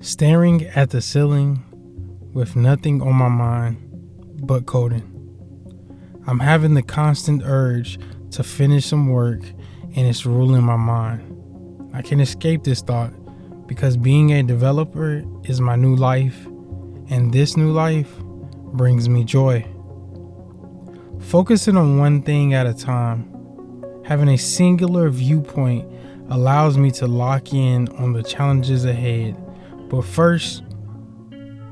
staring at the ceiling with nothing on my mind but coding. I'm having the constant urge to finish some work and it's ruling my mind. I can't escape this thought because being a developer is my new life, and this new life brings me joy. Focusing on one thing at a time, having a singular viewpoint allows me to lock in on the challenges ahead. But first,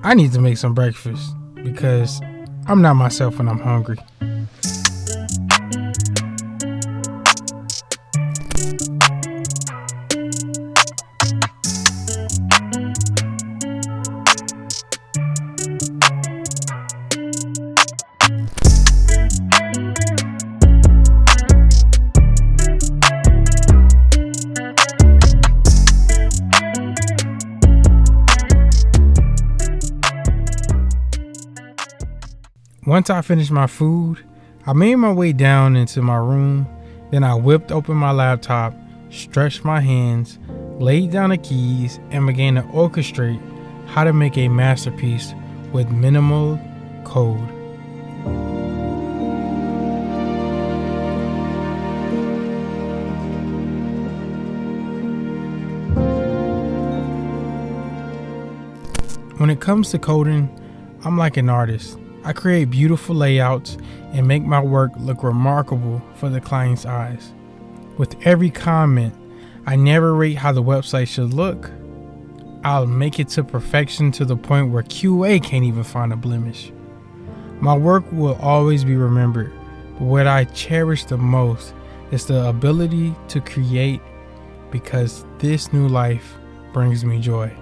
I need to make some breakfast because I'm not myself when I'm hungry. Once I finished my food, I made my way down into my room. Then I whipped open my laptop, stretched my hands, laid down the keys, and began to orchestrate how to make a masterpiece with minimal code. When it comes to coding, I'm like an artist. I create beautiful layouts and make my work look remarkable for the client's eyes. With every comment, I narrate how the website should look. I'll make it to perfection to the point where QA can't even find a blemish. My work will always be remembered, but what I cherish the most is the ability to create because this new life brings me joy.